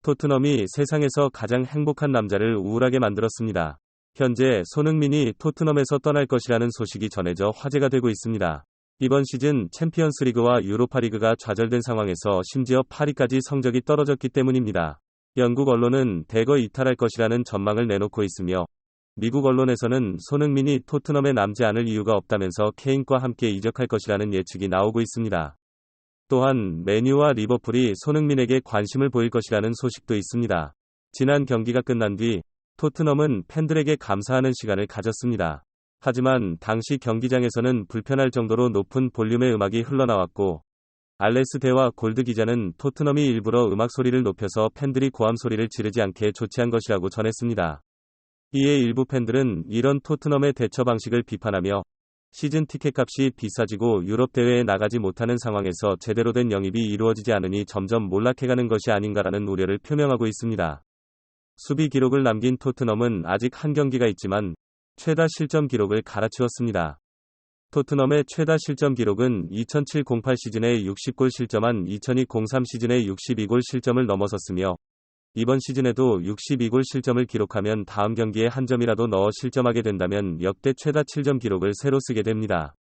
토트넘이 세상에서 가장 행복한 남자를 우울하게 만들었습니다. 현재 손흥민이 토트넘에서 떠날 것이라는 소식이 전해져 화제가 되고 있습니다. 이번 시즌 챔피언스리그와 유로파리그가 좌절된 상황에서 심지어 파리까지 성적이 떨어졌기 때문입니다. 영국 언론은 대거 이탈할 것이라는 전망을 내놓고 있으며 미국 언론에서는 손흥민이 토트넘에 남지 않을 이유가 없다면서 케인과 함께 이적할 것이라는 예측이 나오고 있습니다. 또한 맨유와 리버풀이 손흥민에게 관심을 보일 것이라는 소식도 있습니다. 지난 경기가 끝난 뒤 토트넘은 팬들에게 감사하는 시간을 가졌습니다. 하지만 당시 경기장에서는 불편할 정도로 높은 볼륨의 음악이 흘러나왔고 알레스 대와 골드 기자는 토트넘이 일부러 음악 소리를 높여서 팬들이 고함 소리를 지르지 않게 조치한 것이라고 전했습니다. 이에 일부 팬들은 이런 토트넘의 대처 방식을 비판하며 시즌 티켓값이 비싸지고 유럽 대회에 나가지 못하는 상황에서 제대로 된 영입이 이루어지지 않으니 점점 몰락해가는 것이 아닌가라는 우려를 표명하고 있습니다. 수비 기록을 남긴 토트넘은 아직 한 경기가 있지만 최다 실점 기록을 갈아치웠습니다. 토트넘의 최다 실점 기록은 2007-08 시즌에 60골 실점한 2002-03 시즌의 62골 실점을 넘어섰으며 이번 시즌에도 62골 실점을 기록하면 다음 경기에 한 점이라도 넣어 실점하게 된다면 역대 최다 7점 기록을 새로 쓰게 됩니다.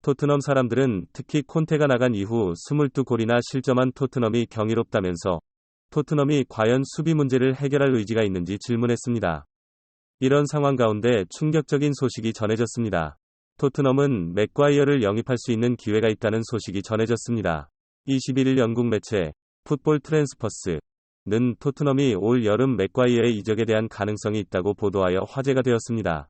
토트넘 사람들은 특히 콘테가 나간 이후 22골이나 실점한 토트넘이 경이롭다면서 토트넘이 과연 수비 문제를 해결할 의지가 있는지 질문했습니다. 이런 상황 가운데 충격적인 소식이 전해졌습니다. 토트넘은 맥과이어를 영입할 수 있는 기회가 있다는 소식이 전해졌습니다. 21일 영국 매체 풋볼 트랜스퍼스 는 토트넘이 올 여름 맥과이어의 이적에 대한 가능성이 있다고 보도하여 화제가 되었습니다.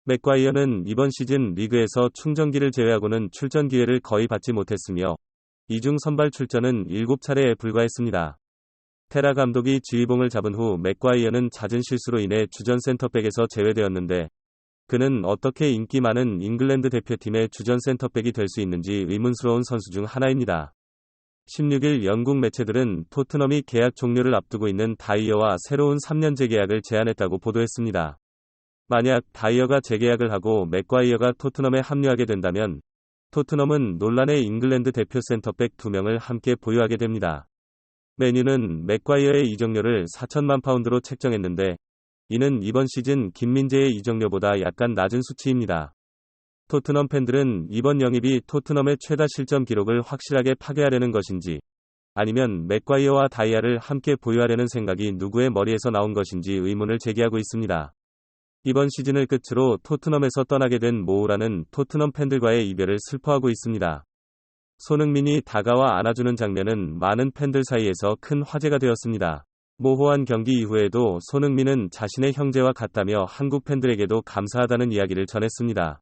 맥과이어는 이번 시즌 리그에서 충전기를 제외하고는 출전 기회를 거의 받지 못했으며 이중 선발 출전은 7차례에 불과했습니다. 테라 감독이 지휘봉을 잡은 후 맥과이어는 잦은 실수로 인해 주전 센터백에서 제외되었는데 그는 어떻게 인기 많은 잉글랜드 대표팀의 주전 센터백이 될 수 있는지 의문스러운 선수 중 하나입니다. 16일 영국 매체들은 토트넘이 계약 종료를 앞두고 있는 다이어와 새로운 3년 재계약을 제안했다고 보도했습니다. 만약 다이어가 재계약을 하고 맥과이어가 토트넘에 합류하게 된다면 토트넘은 논란의 잉글랜드 대표 센터백 2명을 함께 보유하게 됩니다. 맨유는 맥과이어의 이적료를 4천만 파운드로 책정했는데 이는 이번 시즌 김민재의 이적료보다 약간 낮은 수치입니다. 토트넘 팬들은 이번 영입이 토트넘의 최다 실점 기록을 확실하게 파괴하려는 것인지 아니면 맥과이어와 다이아를 함께 보유하려는 생각이 누구의 머리에서 나온 것인지 의문을 제기하고 있습니다. 이번 시즌을 끝으로 토트넘에서 떠나게 된 모우라는 토트넘 팬들과의 이별을 슬퍼하고 있습니다. 손흥민이 다가와 안아주는 장면은 많은 팬들 사이에서 큰 화제가 되었습니다. 모호한 경기 이후에도 손흥민은 자신의 형제와 같다며 한국 팬들에게도 감사하다는 이야기를 전했습니다.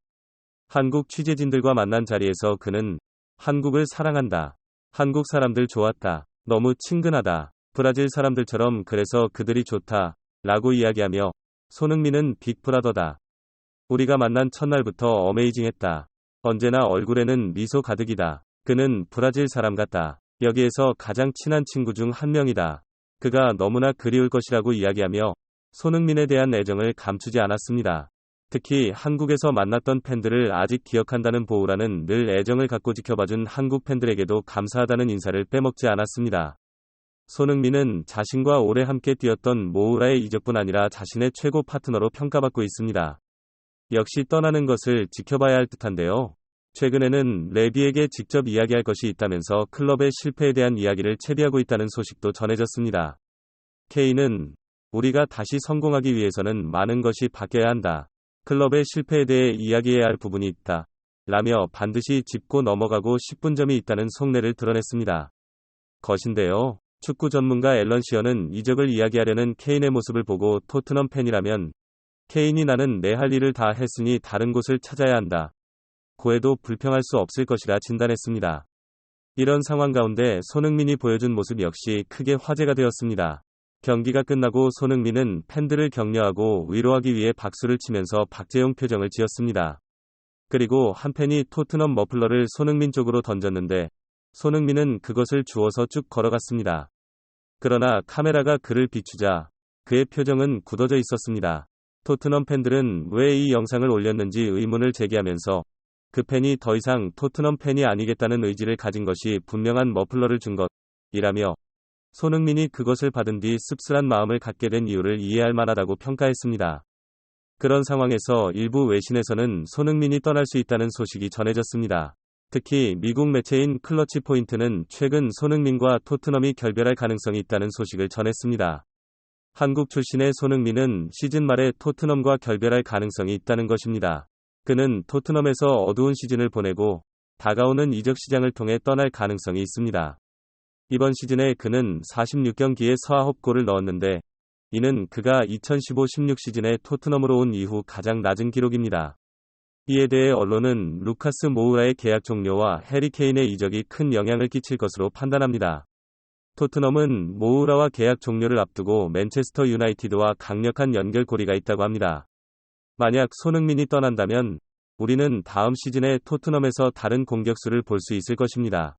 한국 취재진들과 만난 자리에서 그는 한국을 사랑한다. 한국 사람들 좋았다. 너무 친근하다. 브라질 사람들처럼 그래서 그들이 좋다. 라고 이야기하며 손흥민은 빅브라더다. 우리가 만난 첫날부터 어메이징했다. 언제나 얼굴에는 미소 가득이다. 그는 브라질 사람 같다. 여기에서 가장 친한 친구 중 한 명이다. 그가 너무나 그리울 것이라고 이야기하며 손흥민에 대한 애정을 감추지 않았습니다. 특히 한국에서 만났던 팬들을 아직 기억한다는 보우라는 늘 애정을 갖고 지켜봐준 한국 팬들에게도 감사하다는 인사를 빼먹지 않았습니다. 손흥민은 자신과 오래 함께 뛰었던 모우라의 이적뿐 아니라 자신의 최고 파트너로 평가받고 있습니다. 역시 떠나는 것을 지켜봐야 할 듯한데요. 최근에는 레비에게 직접 이야기할 것이 있다면서 클럽의 실패에 대한 이야기를 채비하고 있다는 소식도 전해졌습니다. 케인은 우리가 다시 성공하기 위해서는 많은 것이 바뀌어야 한다. 클럽의 실패에 대해 이야기해야 할 부분이 있다. 라며 반드시 짚고 넘어가고 싶은 점이 있다는 속내를 드러냈습니다. 것인데요. 축구 전문가 앨런 시어는 이적을 이야기하려는 케인의 모습을 보고 토트넘 팬이라면 케인이 나는 내 할 일을 다 했으니 다른 곳을 찾아야 한다. 고해도 불평할 수 없을 것이라 진단했습니다. 이런 상황 가운데 손흥민이 보여준 모습 역시 크게 화제가 되었습니다. 경기가 끝나고 손흥민은 팬들을 격려하고 위로하기 위해 박수를 치면서 박재용 표정을 지었습니다. 그리고 한 팬이 토트넘 머플러를 손흥민 쪽으로 던졌는데 손흥민은 그것을 주워서 쭉 걸어갔습니다. 그러나 카메라가 그를 비추자 그의 표정은 굳어져 있었습니다. 토트넘 팬들은 왜 이 영상을 올렸는지 의문을 제기하면서 그 팬이 더 이상 토트넘 팬이 아니겠다는 의지를 가진 것이 분명한 머플러를 준 것이라며 손흥민이 그것을 받은 뒤 씁쓸한 마음을 갖게 된 이유를 이해할 만하다고 평가했습니다. 그런 상황에서 일부 외신에서는 손흥민이 떠날 수 있다는 소식이 전해졌습니다. 특히 미국 매체인 클러치 포인트는 최근 손흥민과 토트넘이 결별할 가능성이 있다는 소식을 전했습니다. 한국 출신의 손흥민은 시즌 말에 토트넘과 결별할 가능성이 있다는 것입니다. 그는 토트넘에서 어두운 시즌을 보내고 다가오는 이적 시장을 통해 떠날 가능성이 있습니다. 이번 시즌에 그는 46경기에 49골을 넣었는데 이는 그가 2015-16 시즌에 토트넘으로 온 이후 가장 낮은 기록입니다. 이에 대해 언론은 루카스 모우라의 계약 종료와 해리 케인의 이적이 큰 영향을 끼칠 것으로 판단합니다. 토트넘은 모우라와 계약 종료를 앞두고 맨체스터 유나이티드와 강력한 연결고리가 있다고 합니다. 만약 손흥민이 떠난다면 우리는 다음 시즌에 토트넘에서 다른 공격수를 볼 수 있을 것입니다.